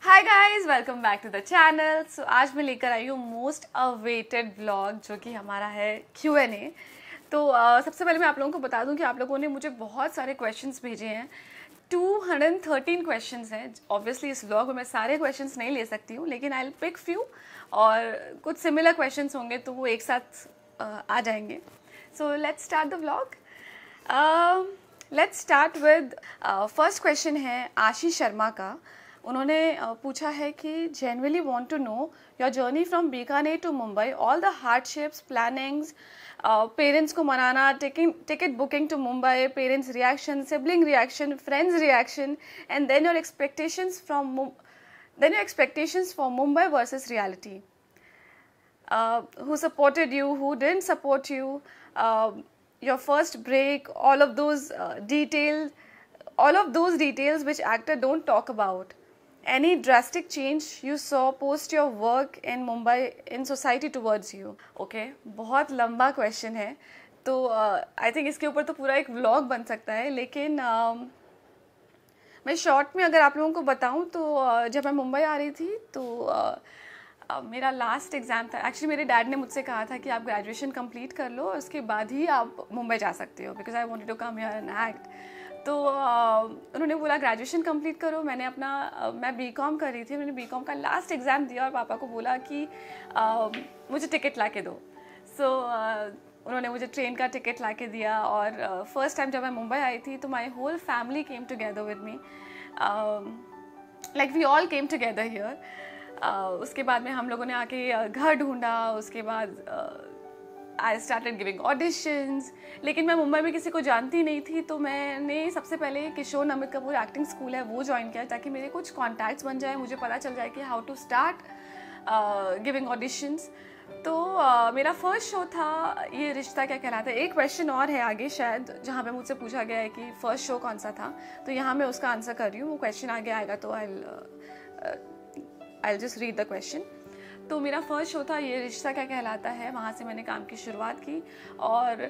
Hi guys, welcome back to the channel. So आज मैं लेकर आई हूँ मोस्ट अवेटेड व्लॉग जो कि हमारा है Q&A। तो सबसे पहले मैं आप लोगों को बता दूं कि आप लोगों ने मुझे बहुत सारे क्वेश्चंस भेजे हैं। 213 क्वेश्चंस हैं। ऑब्वियसली इस व्लॉग में मैं सारे क्वेश्चंस नहीं ले सकती हूँ, लेकिन आई विल पिक फ्यू और कुछ सिमिलर क्वेश्चंस होंगे तो वो एक साथ आ जाएंगे। So let's start the vlog. Let's start with first question है आशीष शर्मा का। उन्होंने पूछा है कि genuinely want to know your journey from Bikaner to Mumbai, all the hardships, plannings, parents को मनाना, ticket booking to Mumbai, parents reaction, sibling reaction, friends reaction, and then your expectations for Mumbai versus reality. Who supported you, who didn't support you, your first break, all of those details which actor don't talk about. Any drastic change you saw post your work in Mumbai in society towards you? Okay, बहुत लंबा question है, तो I think इसके ऊपर तो पूरा एक vlog बन सकता है, लेकिन मैं शॉर्ट में अगर आप लोगों को बताऊं तो जब मैं मुंबई आ रही थी तो मेरा लास्ट एग्ज़ाम था। एक्चुअली मेरे डैड ने मुझसे कहा था कि आप ग्रेजुएशन कंप्लीट कर लो, उसके बाद ही आप मुंबई जा सकते हो, because I wanted to come here and act. तो उन्होंने बोला ग्रेजुएशन कंप्लीट करो। मैं बीकॉम कर रही थी, मैंने बीकॉम का लास्ट एग्ज़ाम दिया और पापा को बोला कि मुझे टिकट ला के दो। सो उन्होंने मुझे ट्रेन का टिकट ला के दिया और फर्स्ट टाइम जब मैं मुंबई आई थी तो my whole family came together with me, like we all came together here. उसके बाद में हम लोगों ने आके घर ढूंढा। उसके बाद आई स्टार्टेड गिविंग ऑडिशंस, लेकिन मैं मुंबई में किसी को जानती नहीं थी, तो मैंने सबसे पहले किशोर नमित कपूर एक्टिंग स्कूल है वो ज्वाइन किया, ताकि मेरे कुछ कॉन्टैक्ट्स बन जाए, मुझे पता चल जाए कि how to start giving auditions. तो मेरा फर्स्ट शो था ये रिश्ता क्या कहलाता है। एक क्वेश्चन और है आगे शायद, जहाँ पे मुझसे पूछा गया है कि फर्स्ट शो कौन सा था, तो यहाँ मैं उसका आंसर कर रही हूँ। वो क्वेश्चन आगे आएगा तो I'll just read the question. तो मेरा फर्स्ट शो था ये रिश्ता क्या कहलाता है, वहाँ से मैंने काम की शुरुआत की और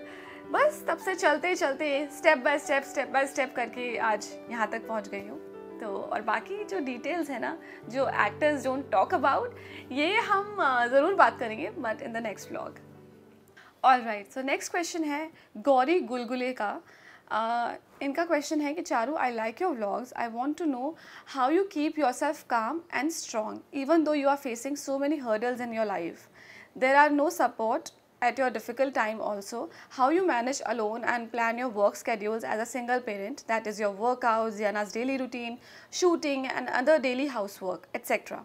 बस तब से चलते चलते स्टेप बाय स्टेप करके आज यहाँ तक पहुँच गई हूँ। तो और बाकी जो डिटेल्स है ना, जो एक्टर्स डोंट टॉक अबाउट, ये हम ज़रूर बात करेंगे but in the next vlog. Alright, so next question है गौरी गुलगुले का। इनका क्वेश्चन है कि Charu, I like your vlogs, I want to know how you keep yourself calm and strong even though you are facing so many hurdles in your life. There are no support at your difficult time also. How you manage alone and plan your work schedules as a single parent, that is your workouts, Diana's daily routine, shooting and other daily housework, etc.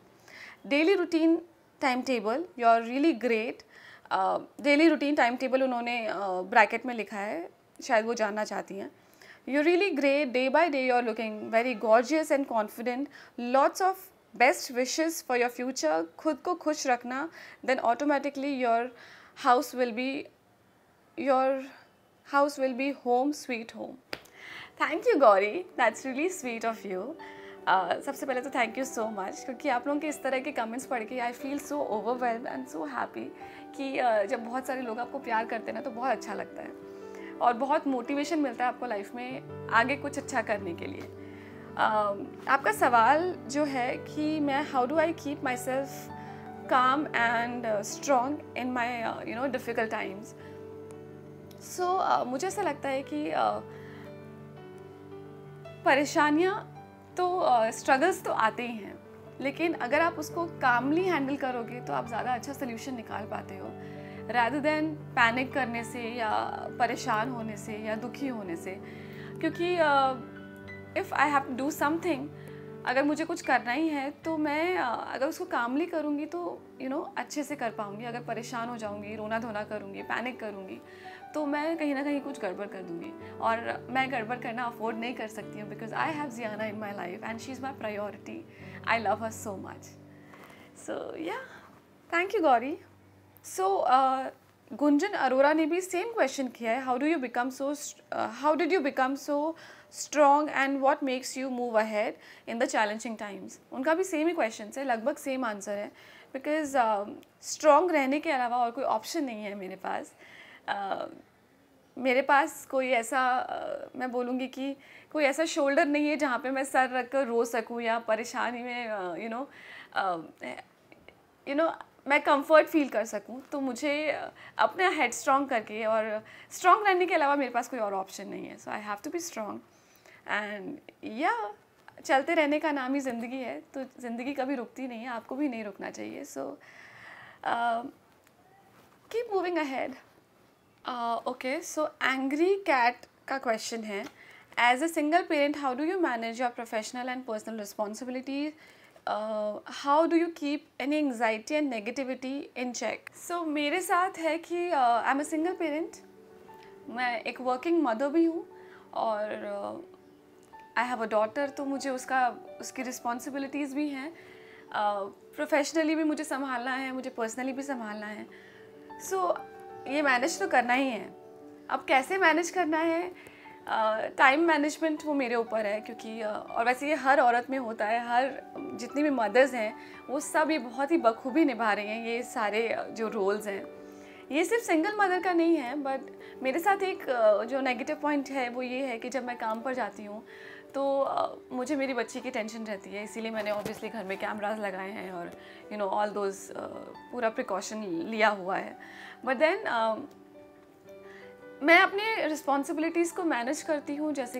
Daily routine timetable, you're really great. Daily routine timetable उन्होंने bracket में लिखा है, शायद वो जानना चाहती हैं। You're really great. Day by day you're looking very gorgeous and confident. Lots of best wishes for your future. खुद को खुश रखना, then automatically your house will be home sweet home. Thank you Gauri, that's really sweet of you. सबसे पहले तो thank you so much, क्योंकि आप लोगों के इस तरह के कमेंट्स पढ़ के आई feel so overwhelmed and so happy कि जब बहुत सारे लोग आपको प्यार करते हैं ना तो बहुत अच्छा लगता है और बहुत मोटिवेशन मिलता है आपको लाइफ में आगे कुछ अच्छा करने के लिए। आपका सवाल जो है कि मैं how do I keep my self calm and strong in my difficult times. So मुझे ऐसा लगता है कि परेशानियाँ तो struggles तो आते ही हैं, लेकिन अगर आप उसको calmly handle करोगे तो आप ज़्यादा अच्छा solution निकाल पाते हो, rather than panic करने से या परेशान होने से या दुखी होने से। क्योंकि if I have to do something, अगर मुझे कुछ करना ही है तो मैं अगर उसको कामली करूँगी तो अच्छे से कर पाऊँगी। अगर परेशान हो जाऊँगी, रोना धोना करूँगी, पैनिक करूँगी, तो मैं कहीं ना कहीं कुछ गड़बड़ कर दूँगी और मैं गड़बड़ करना अफोर्ड नहीं कर सकती हूँ, because I have Ziana in my life and she is my priority. I love her so much. So yeah, thank you Gauri. So Gunjan Arora ने भी सेम क्वेश्चन किया है, how did you become so strong and what makes you move ahead in the challenging times. उनका भी same ही question है, लगभग same answer है, बिकॉज स्ट्रॉन्ग रहने के अलावा और कोई ऑप्शन नहीं है मेरे पास. मेरे पास कोई ऐसा मैं बोलूँगी कि कोई ऐसा शोल्डर नहीं है जहाँ पे मैं सर रख कर रो सकूँ या परेशानी में यू नो मैं कंफर्ट फील कर सकूँ। तो मुझे अपना हेड स्ट्रॉन्ग करके, और स्ट्रॉन्ग रहने के अलावा मेरे पास कोई और ऑप्शन नहीं है। So I have to be strong and yeah चलते रहने का नाम ही ज़िंदगी है, तो ज़िंदगी कभी रुकती नहीं है, आपको भी नहीं रुकना चाहिए। So keep moving ahead. Okay, so angry cat का क्वेश्चन है, as a single parent how do you manage your professional and personal responsibilities, how do you keep any anxiety and negativity in check. So मेरे साथ है कि I am a single parent, मैं एक working mother भी हूँ, और I have a daughter, तो मुझे उसकी रिस्पॉन्सिबिलिटीज़ भी हैं। प्रोफेशनली भी मुझे संभालना है, मुझे पर्सनली भी संभालना है। सो ये मैनेज तो करना ही है। अब कैसे मैनेज करना है, टाइम मैनेजमेंट वो मेरे ऊपर है, क्योंकि और वैसे ये हर औरत में होता है, हर जितनी भी मदर्स हैं वो सब ये बहुत ही बखूबी निभा रही हैं ये सारे जो रोल्स हैं। ये सिर्फ सिंगल मदर का नहीं है, बट मेरे साथ एक जो नेगेटिव पॉइंट है वो ये है कि जब मैं काम पर जाती हूँ तो मुझे मेरी बच्ची की टेंशन रहती है, इसीलिए मैंने ऑब्वियसली घर में कैमरास लगाए हैं और यू नो ऑल दोज पूरा प्रिकॉशन लिया हुआ है। बट देन मैं अपने रिस्पॉन्सिबिलिटीज़ को मैनेज करती हूँ, जैसे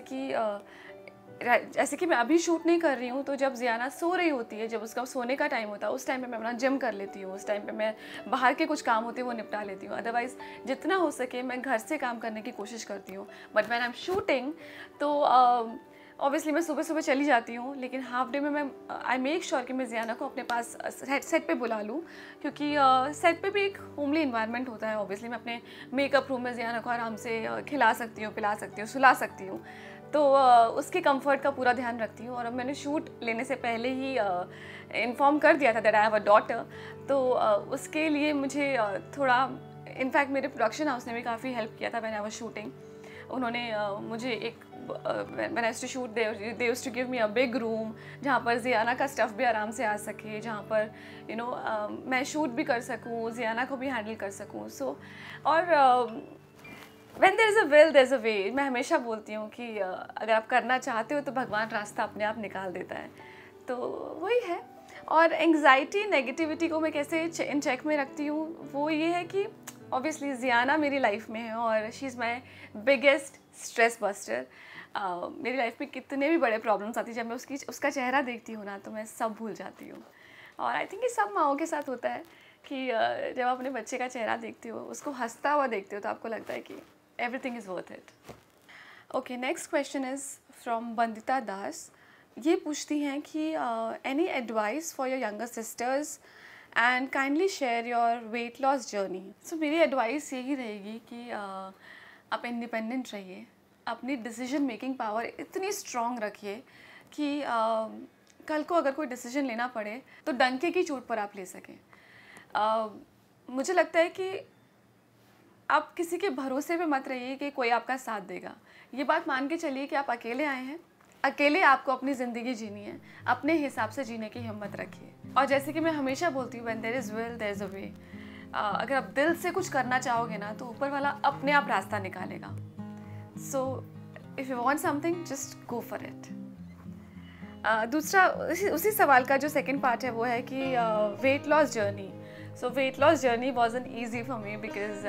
कि मैं अभी शूट नहीं कर रही हूँ, तो जब ज़ियाना सो रही होती है, जब उसका सोने का टाइम होता है, उस टाइम पे मैं अपना जिम कर लेती हूँ, उस टाइम पे मैं बाहर के कुछ काम होते हैं वो निपटा लेती हूँ। अदरवाइज़ जितना हो सके मैं घर से काम करने की कोशिश करती हूँ। But when I am shooting तो ऑब्वियसली मैं सुबह सुबह चली जाती हूँ, लेकिन हाफ डे में मैं आई मेक श्योर कि मैं ज़ियाना को अपने पास सेट पे बुला लूँ, क्योंकि सेट पे भी एक होमली इन्वायरमेंट होता है। ऑब्वियसली मैं अपने मेकअप रूम में ज़ियाना को आराम से खिला सकती हूँ, पिला सकती हूँ, सुला सकती हूँ, तो उसके कंफर्ट का पूरा ध्यान रखती हूँ। और अब मैंने शूट लेने से पहले ही इन्फॉर्म कर दिया था that I have a daughter, तो उसके लिए मुझे थोड़ा, इनफैक्ट मेरे प्रोडक्शन हाउस ने भी काफ़ी हेल्प किया था व्हेन आई वाज शूटिंग। उन्होंने मुझे एक when I used to shoot they used to give me a big room जहाँ पर ज़ियाना का स्टफ़ भी आराम से आ सके, जहाँ पर यू नो मैं शूट भी कर सकूँ, ज़ियाना को भी हैंडल कर सकूँ। सो और when there is a will there is a way, मैं हमेशा बोलती हूँ कि अगर आप करना चाहते हो तो भगवान रास्ता अपने आप निकाल देता है, तो वही है। और एंग्जाइटी नेगेटिविटी को मैं कैसे इन चेक में रखती हूँ, वो ये है कि ऑब्वियसली ज़ियाना मेरी लाइफ में है और she is my biggest stress buster. मेरी लाइफ में कितने भी बड़े प्रॉब्लम्स आती हैं, जब मैं उसका चेहरा देखती हूँ ना तो मैं सब भूल जाती हूँ। और आई थिंक ये सब माँओं के साथ होता है कि जब आप अपने बच्चे का चेहरा देखते हो, उसको हंसता हुआ देखते हो, तो आपको लगता है कि everything is worth it. Okay, next question is from Bandita Das. ये पूछती हैं कि any advice for your younger sisters and kindly share your weight loss journey. So मेरी एडवाइस यही रहेगी कि आप इंडिपेंडेंट रहिए, अपनी डिसीजन मेकिंग पावर इतनी स्ट्रॉन्ग रखिए कि कल को अगर कोई डिसीजन लेना पड़े तो डंके की चोट पर आप ले सकें। मुझे लगता है कि आप किसी के भरोसे पे मत रहिए कि कोई आपका साथ देगा। ये बात मान के चलिए कि आप अकेले आए हैं, अकेले आपको अपनी ज़िंदगी जीनी है, अपने हिसाब से जीने की हिम्मत रखिए। और जैसे कि मैं हमेशा बोलती हूँ, when there is will there is a way. अगर आप दिल से कुछ करना चाहोगे ना तो ऊपर वाला अपने आप रास्ता निकालेगा। So if you want something just go for it. दूसरा उसी सवाल का जो सेकंड पार्ट है वो है कि weight loss journey. So weight loss journey wasn't easy for me because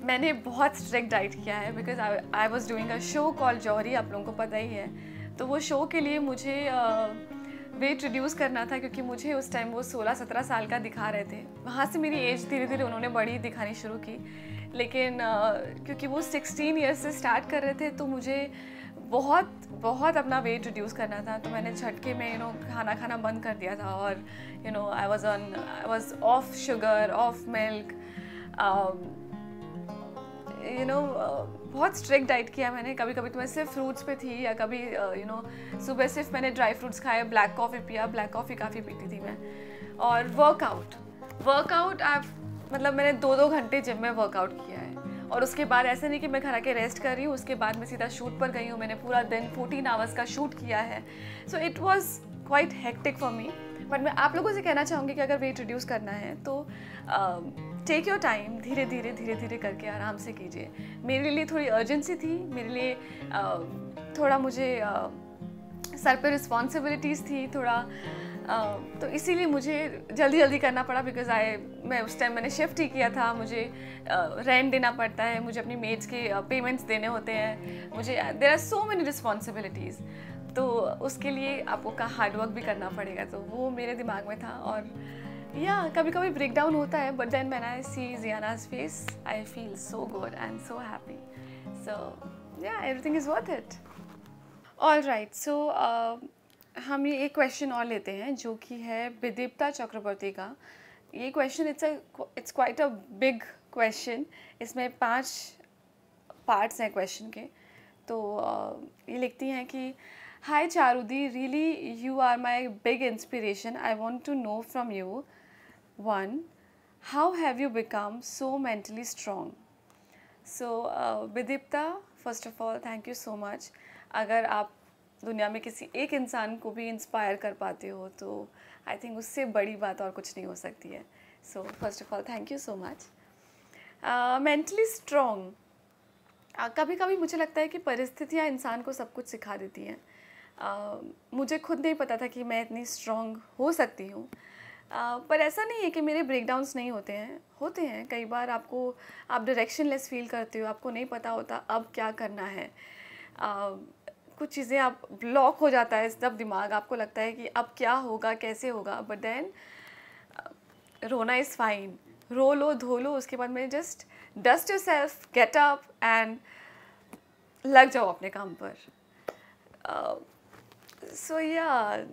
मैंने बहुत स्ट्रिक्ट डाइट किया है, because I was doing a show call Jauhari, आप लोगों को पता ही है। तो वो शो के लिए मुझे वेट रिड्यूस करना था, क्योंकि मुझे उस टाइम वो 16-17 साल का दिखा रहे थे। वहाँ से मेरी एज धीरे धीरे उन्होंने बड़ी दिखानी शुरू की, लेकिन क्योंकि वो 16 ईयर्स से स्टार्ट कर रहे थे तो मुझे बहुत अपना वेट रिड्यूस करना था। तो मैंने झटके में खाना खाना बंद कर दिया था, और I was of sugar, of milk, बहुत स्ट्रिक्ट डाइट किया मैंने। कभी कभी तो मैं सिर्फ फ्रूट्स पे थी, या कभी सुबह सिर्फ मैंने ड्राई फ्रूट्स खाए, ब्लैक कॉफ़ी पिया, ब्लैक कॉफ़ी काफ़ी पीती थी मैं। और वर्कआउट मतलब मैंने 2-2 घंटे जिम में वर्कआउट किया है। और उसके बाद ऐसे नहीं कि मैं घर आके रेस्ट कर रही हूँ, उसके बाद मैं सीधा शूट पर गई हूँ। मैंने पूरा दिन 14 आवर्स का शूट किया है। So it was quite hectic for me, but मैं आप लोगों से कहना चाहूँगी कि अगर वेट रिड्यूस करना है तो टेक योर टाइम, धीरे धीरे करके आराम से कीजिए। मेरे लिए थोड़ी अर्जेंसी थी, मेरे लिए थोड़ा मुझे सर पे रिस्पॉन्सिबिलिटीज़ थी थोड़ा, तो इसीलिए मुझे जल्दी करना पड़ा, बिकॉज मैं उस टाइम मैंने शिफ्ट ही किया था, मुझे रेंट देना पड़ता है, मुझे अपनी मेड्स के पेमेंट्स देने होते हैं, मुझे there are so many responsibilities, तो उसके लिए आपको का हार्ड वर्क भी करना पड़ेगा, तो वो मेरे दिमाग में था। और या कभी कभी ब्रेक डाउन होता है, but then when I see Ziana's face I feel so good and so happy, so yeah everything is worth it. All right, so हम ये एक क्वेश्चन और लेते हैं जो कि है विदीप्ता चक्रवर्ती का। ये question it's quite a big question, इसमें 5 पार्ट्स हैं क्वेश्चन के। तो ये लिखती हैं कि हाय चारुदी, really you are my big inspiration, I want to know from you 1, how have you become so mentally strong. So Vidipta, first of all thank you so much. अगर आप दुनिया में किसी एक इंसान को भी इंस्पायर कर पाते हो तो आई थिंक उससे बड़ी बात और कुछ नहीं हो सकती है। So first of all thank you so much. Mentally strong, कभी कभी मुझे लगता है कि परिस्थितियाँ इंसान को सब कुछ सिखा देती हैं। मुझे खुद नहीं पता था कि मैं इतनी स्ट्रॉन्ग हो सकती हूँ, पर ऐसा नहीं है कि मेरे ब्रेकडाउन्स नहीं होते हैं कई बार आप डायरेक्शनलेस फील करते हो, आपको नहीं पता होता अब क्या करना है, कुछ चीज़ें आप ब्लॉक हो जाता है तब दिमाग, आपको लगता है कि अब क्या होगा कैसे होगा, बट देन रोना इज़ फाइन, रो लो धो लो, उसके बाद में just dust your self, get up and लग जाओ अपने काम पर। सो या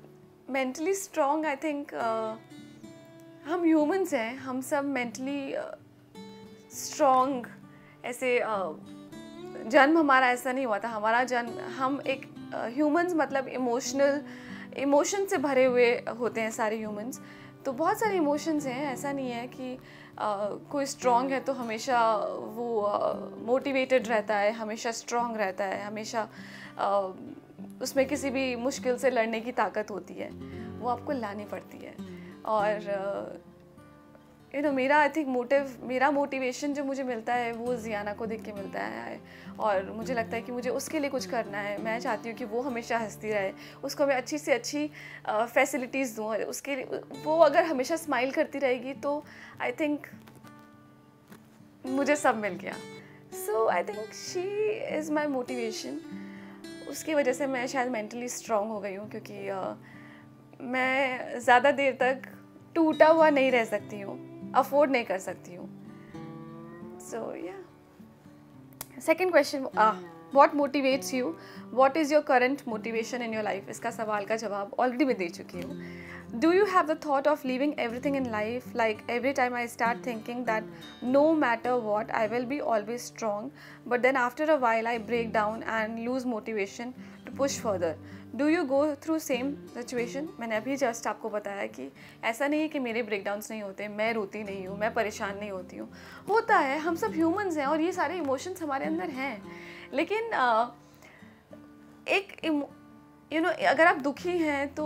मेंटली स्ट्रॉन्ग, आई थिंक हम ह्यूमंस हैं, हम सब मेंटली स्ट्रॉन्ग ऐसे जन्म हमारा ऐसा नहीं हुआ था, हमारा जन्म, हम एक ह्यूमंस मतलब इमोशन से भरे हुए होते हैं सारे ह्यूमंस, तो बहुत सारे इमोशंस हैं, ऐसा नहीं है कि कोई स्ट्रॉन्ग है तो हमेशा वो मोटिवेटेड रहता है, हमेशा स्ट्रॉन्ग रहता है, हमेशा उसमें किसी भी मुश्किल से लड़ने की ताकत होती है, वो आपको लानी पड़ती है। और मेरा आई थिंक मेरा मोटिवेशन जो मुझे मिलता है वो जियाना को देख के मिलता है, और मुझे लगता है कि मुझे उसके लिए कुछ करना है। मैं चाहती हूँ कि वो हमेशा हंसती रहे, उसको मैं अच्छी से अच्छी फैसिलिटीज़ दूँ, उसके लिए वो अगर हमेशा स्माइल करती रहेगी तो आई थिंक मुझे सब मिल गया। So I think she is my motivation, उसकी वजह से मैं शायद मेंटली स्ट्रॉन्ग हो गई हूँ, क्योंकि मैं ज़्यादा देर तक टूटा हुआ नहीं रह सकती हूँ, अफोर्ड नहीं कर सकती हूँ। सो या second question, what motivates you, what is your current motivation in your life. इसका सवाल का जवाब ऑलरेडी मैं दे चुकी हूँ। Do you have the thought of living everything in life, like every time I start thinking that no matter what I will be always strong, but then after a while I break down and lose motivation to push further. Do you go through same situation. मैंने अभी just आपको बताया कि ऐसा नहीं है कि मेरे ब्रेकडाउन्स नहीं होते, मैं रोती नहीं हूँ, मैं परेशान नहीं होती हूँ, होता है, हम सब ह्यूमंस हैं और ये सारे इमोशंस हमारे अंदर हैं। लेकिन अगर आप दुखी हैं तो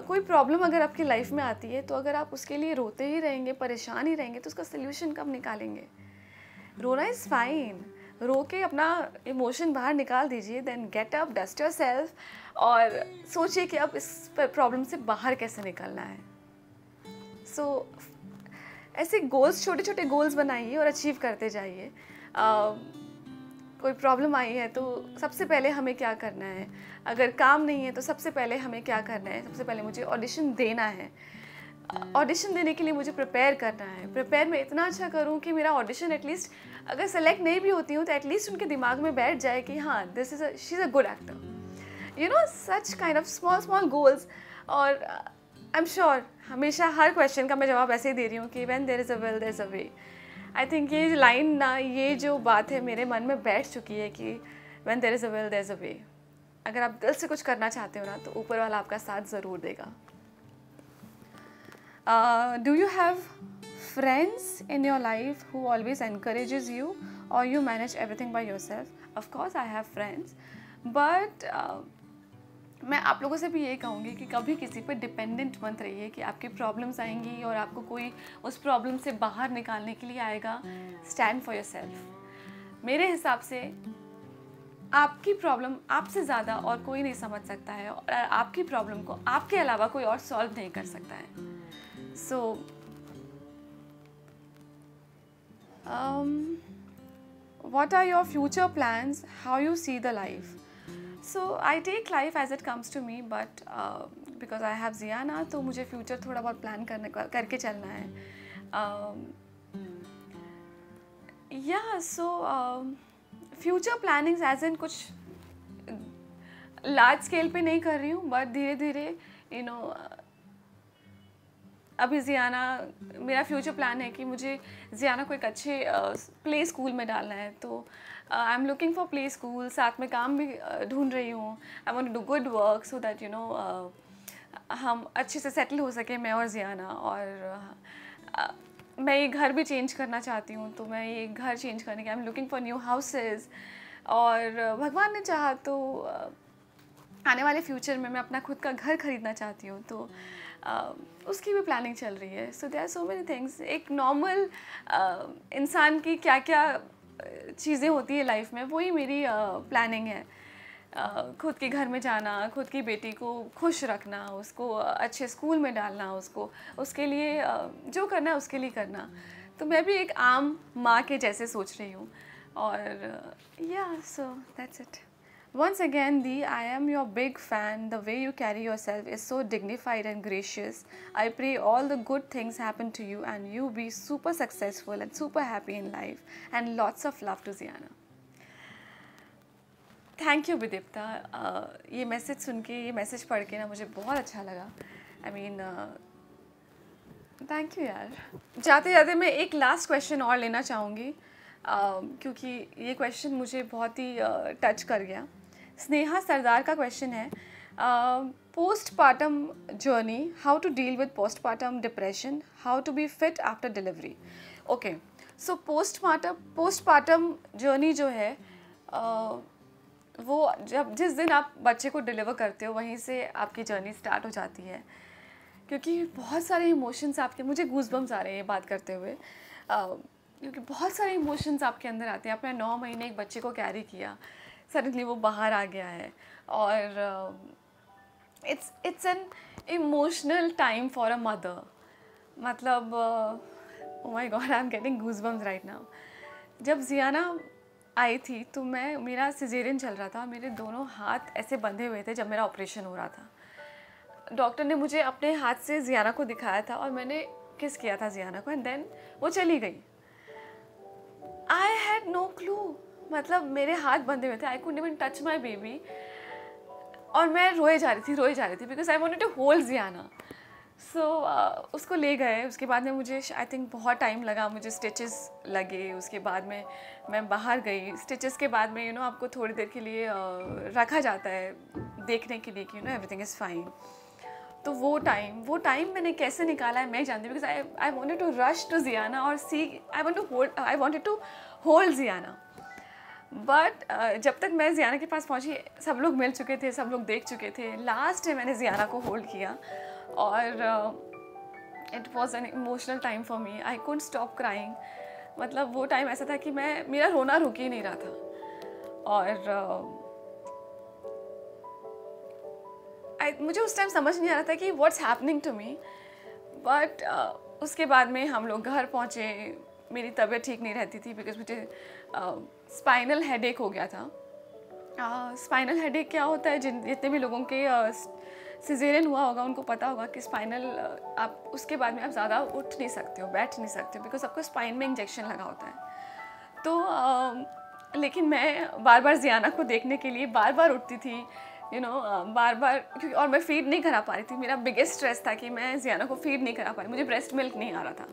कोई प्रॉब्लम अगर आपकी लाइफ में आती है तो अगर आप उसके लिए रोते ही रहेंगे, परेशान ही रहेंगे, तो उसका सोल्यूशन कब निकालेंगे। रोना इज़ फाइन, रो के अपना इमोशन बाहर निकाल दीजिए, then get up, dust yourself और सोचिए कि अब इस प्रॉब्लम से बाहर कैसे निकलना है। सो ऐसे गोल्स, छोटे छोटे गोल्स बनाइए और अचीव करते जाइए। कोई प्रॉब्लम आई है तो सबसे पहले हमें क्या करना है, अगर काम नहीं है तो सबसे पहले हमें क्या करना है, सबसे पहले मुझे ऑडिशन देना है, ऑडिशन देने के लिए मुझे प्रिपेयर करना है, प्रिपेयर मैं इतना अच्छा करूं कि मेरा ऑडिशन एटलीस्ट अगर सेलेक्ट नहीं भी होती हूँ तो एटलीस्ट उनके दिमाग में बैठ जाए कि हाँ she is a good actor, such kind of small goals. और आई एम श्योर हमेशा हर क्वेश्चन का मैं जवाब ऐसे ही दे रही हूँ कि when there is a will there is a way. I think ये लाइन ना, ये जो बात है मेरे मन में बैठ चुकी है कि when there is a will there is a way. अगर आप दिल से कुछ करना चाहते हो ना तो ऊपर वाला आपका साथ ज़रूर देगा। Do you have friends in your life who always encourages you, or you manage everything by yourself? Of course I have friends, but मैं आप लोगों से भी यही कहूँगी कि कभी किसी पर डिपेंडेंट मत रहिए कि आपकी प्रॉब्लम्स आएंगी और आपको कोई उस प्रॉब्लम से बाहर निकालने के लिए आएगा। Stand for yourself. मेरे हिसाब से आपकी प्रॉब्लम आपसे ज़्यादा और कोई नहीं समझ सकता है, और आपकी प्रॉब्लम को आपके अलावा कोई और सॉल्व नहीं कर सकता है। सो what are your future plans? How you see the life? So I take life as it comes to me, but because I have Ziana, तो मुझे फ्यूचर थोड़ा बहुत प्लान करके चलना है। फ्यूचर प्लानिंग्स एज इन कुछ लार्ज स्केल पे नहीं कर रही हूँ, बट धीरे धीरे अभी जियाना, मेरा फ्यूचर प्लान है कि मुझे जियाना को एक अच्छे प्ले स्कूल में डालना है। तो I am looking for play school, साथ में काम भी ढूंढ रही हूँ। I want to do good work so that हम अच्छे से सेटल हो सके, मैं और जियाना। और मैं ये घर भी चेंज करना चाहती हूँ, तो मैं ये घर चेंज करने के आई am looking for new houses. और भगवान ने चाहा तो आने वाले फ्यूचर में मैं अपना खुद का घर खरीदना चाहती हूँ, तो उसकी भी प्लानिंग चल रही है। So there are so many things. एक नॉर्मल इंसान की क्या क्या चीज़ें होती है लाइफ में, वही मेरी प्लानिंग है। खुद के घर में जाना, खुद की बेटी को खुश रखना, उसको अच्छे स्कूल में डालना, उसके लिए जो करना है उसके लिए करना। तो मैं भी एक आम माँ के जैसे सोच रही हूँ। और so that's it. Once again, Dee, I am your big fan. The way you carry yourself is so dignified and gracious. I pray all the good things happen to you and you be super successful and super happy in life. And lots of love to Ziana. Thank you, Bidipta. ये message सुन के, ये message पढ़ के ना मुझे बहुत अच्छा लगा। थैंक यू यार। जाते जाते मैं एक लास्ट क्वेश्चन और लेना चाहूँगी, क्योंकि ये क्वेश्चन मुझे बहुत ही टच कर गया। स्नेहा सरदार का क्वेश्चन है, postpartum journey, how to deal with postpartum depression, how to be fit after delivery. Okay, so postpartum journey जो है वो जिस दिन आप बच्चे को डिलीवर करते हो वहीं से आपकी जर्नी स्टार्ट हो जाती है, क्योंकि बहुत सारे इमोशंस आपके, मुझे गूज़बम्स आ रहे हैं ये बात करते हुए, क्योंकि बहुत सारे इमोशंस आपके अंदर आते हैं। आपने 9 महीने एक बच्चे को कैरी किया, सडनली वो बाहर आ गया है, और it's an emotional time for a mother. मतलब oh my God, I am getting goosebumps right now. जब जियाना आई थी तो मेरा सिजेरियन चल रहा था, मेरे दोनों हाथ ऐसे बंधे हुए थे जब मेरा ऑपरेशन हो रहा था। डॉक्टर ने मुझे अपने हाथ से जियाना को दिखाया था और मैंने किस किया था जियाना को, एंड देन वो चली गई। आई हैड नो क्लू, मतलब मेरे हाथ बंधे हुए थे, I couldn't even touch my baby, और मैं रोए जा रही थी because I wanted to hold Ziana. So उसको ले गए। उसके बाद में मुझे आई थिंक बहुत टाइम लगा, मुझे स्टिचेस लगे। उसके बाद में मैं बाहर गई। स्टिचेस के बाद में आपको थोड़ी देर के लिए रखा जाता है देखने के लिए कि एवरीथिंग इज़ फाइन। तो वो टाइम मैंने कैसे निकाला है मैं जानती हूँ, because I wanted to rush to Ziana और see, I wanted to hold Ziana. But जब तक मैं जियाना के पास पहुँची सब लोग मिल चुके थे, सब लोग देख चुके थे। लास्ट में मैंने जियाना को होल्ड किया और it was an emotional time for me. I couldn't stop crying. मतलब वो टाइम ऐसा था कि मेरा रोना रुक ही नहीं रहा था। और मुझे उस टाइम समझ नहीं आ रहा था कि what's happening to me. But उसके बाद में हम लोग घर पहुँचे। मेरी तबीयत ठीक नहीं रहती थी बिकॉज मुझे स्पाइनल हेडेक हो गया था। स्पाइनल हेडेक क्या होता है, जितने भी लोगों के सिजेरियन हुआ होगा उनको पता होगा कि स्पाइनल आप उसके बाद में आप ज़्यादा उठ नहीं सकते हो, बैठ नहीं सकते हो, बिकॉज आपको स्पाइन में इंजेक्शन लगा होता है। तो लेकिन मैं बार बार जियाना को देखने के लिए बार बार उठती थी, बार बार, क्योंकि और मैं फीड नहीं करा पा रही थी। मेरा बिगेस्ट स्ट्रेस था कि मैं जियाना को फीड नहीं करा पा रही, मुझे ब्रेस्ट मिल्क नहीं आ रहा था।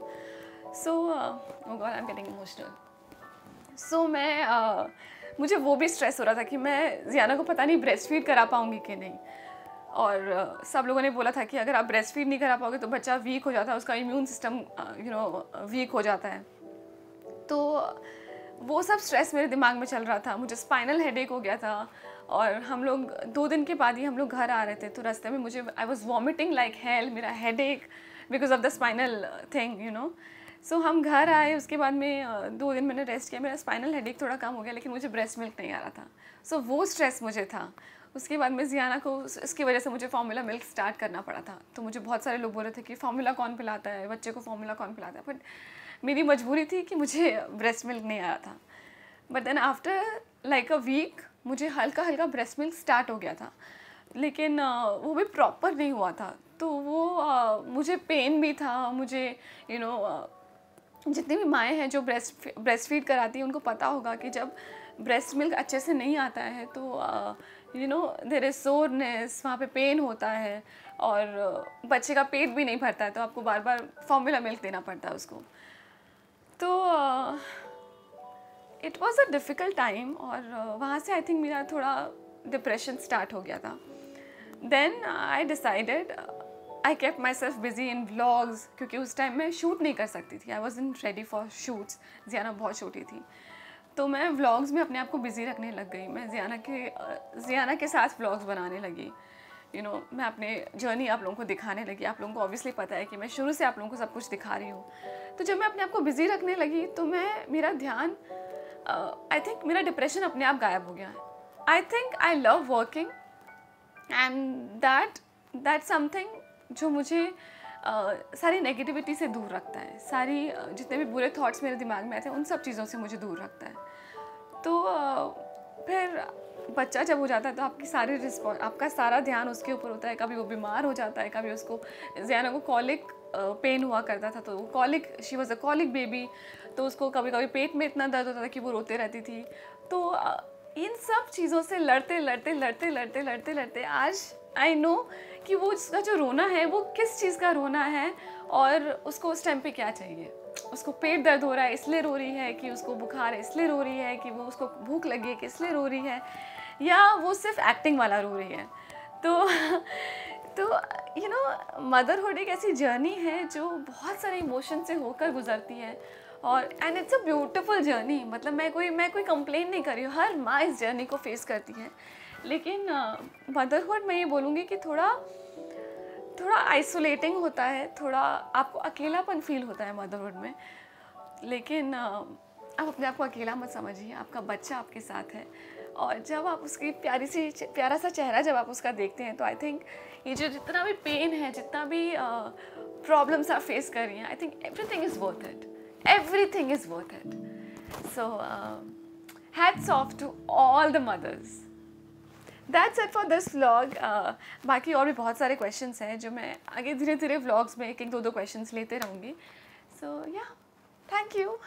So oh God, I am getting emotional. So मुझे वो भी स्ट्रेस हो रहा था कि मैं जियाना को पता नहीं ब्रेस्ट फीड करा पाऊँगी कि नहीं। और सब लोगों ने बोला था कि अगर आप ब्रेस्ट फीड नहीं करा पाओगे तो बच्चा वीक हो जाता है, उसका इम्यून सिस्टम वीक हो जाता है। तो वो सब स्ट्रेस मेरे दिमाग में चल रहा था। मुझे स्पाइनल हेडेक हो गया था और हम लोग 2 दिन के बाद ही हम लोग घर आ रहे थे, तो रास्ते में मुझे I was vomiting like hell, मेरा हेड एक because of the spinal thing, you know. So हम घर आए, उसके बाद में 2 दिन मैंने रेस्ट किया, मेरा स्पाइनल हेडेक थोड़ा कम हो गया, लेकिन मुझे ब्रेस्ट मिल्क नहीं आ रहा था। सो वो स्ट्रेस मुझे था। उसके बाद में जियाना को, इसकी वजह से मुझे फार्मूला मिल्क स्टार्ट करना पड़ा था। तो मुझे बहुत सारे लोग बोल रहे थे कि फार्मूला कौन पिलाता है बच्चे को, फार्मूला कौन पिलाता है, बट मेरी मजबूरी थी कि मुझे ब्रेस्ट मिल्क नहीं आ रहा था। But then after like a week मुझे हल्का हल्का ब्रेस्ट मिल्क स्टार्ट हो गया था, लेकिन वो भी प्रॉपर नहीं हुआ था। तो वो मुझे पेन भी था, मुझे यू नो जितनी भी माएँ हैं जो ब्रेस्ट फीड कराती हैं उनको पता होगा कि जब ब्रेस्ट मिल्क अच्छे से नहीं आता है तो you know there is soreness, वहाँ पे पेन होता है, और बच्चे का पेट भी नहीं भरता है, तो आपको बार बार फार्मूला मिल्क देना पड़ता है उसको। तो it was a difficult time, और वहाँ से आई थिंक मेरा थोड़ा डिप्रेशन स्टार्ट हो गया था। Then I decided, I kept myself busy in vlogs, क्योंकि उस टाइम मैं शूट नहीं कर सकती थी, I was in ready for shoots. Jiyana बहुत छोटी थी, तो मैं व्लॉग्स में अपने आप को बिज़ी रखने लग गई। मैं जियाना के साथ व्लॉग्स बनाने लगी, यू नो मैं अपने जर्नी आप लोगों को दिखाने लगी। आप लोगों को ऑब्वियसली पता है कि मैं शुरू से आप लोगों को सब कुछ दिखा रही हूँ। तो जब मैं अपने आप को बिज़ी रखने लगी तो मेरा ध्यान, आई थिंक मेरा डिप्रेशन अपने आप गायब हो गया। I think I love working, and that something जो मुझे सारी नेगेटिविटी से दूर रखता है, सारी जितने भी बुरे थॉट्स मेरे दिमाग में आते हैं उन सब चीज़ों से मुझे दूर रखता है। तो फिर बच्चा जब हो जाता है तो आपका सारा ध्यान उसके ऊपर होता है। कभी वो बीमार हो जाता है, कभी उसको, जियाना को कॉलिक पेन हुआ करता था, तो colic, she was a colic baby, तो उसको कभी कभी पेट में इतना दर्द होता था कि वो रोते रहती थी। तो इन सब चीज़ों से लड़ते आज आई नो कि वो उसका जो रोना है वो किस चीज़ का रोना है, और उसको उस टाइम पे क्या चाहिए। उसको पेट दर्द हो रहा है इसलिए रो रही है, कि उसको बुखार है इसलिए रो रही है, कि वो उसको भूख लगी है कि इसलिए रो रही है, या वो सिर्फ एक्टिंग वाला रो रही है। तो यू नो मदरहुड एक ऐसी जर्नी है जो बहुत सारे इमोशन से होकर गुजरती है, और and it's a beautiful journey. मतलब मैं कोई कंप्लेन नहीं कर रही हूँ, हर माँ इस जर्नी को फेस करती है। लेकिन मदरहुड मैं ये बोलूँगी कि थोड़ा आइसोलेटिंग होता है, थोड़ा आपको अकेलापन फील होता है मदरहुड में। लेकिन आप अपने आप को अकेला मत समझिए, आपका बच्चा आपके साथ है, और जब आप उसकी प्यारा सा चेहरा जब आप उसका देखते हैं तो आई थिंक ये जो जितना भी पेन है, जितना भी प्रॉब्लम्स आप फेस कर रही हैं, I think everything is worth it, everything is worth it. So hats off to all the mothers. That's it for this vlog. बाकी और भी बहुत सारे क्वेश्चंस हैं जो मैं आगे धीरे धीरे व्लॉग्स में 1-2 क्वेश्चंस लेते रहूँगी। सो या, थैंक यू।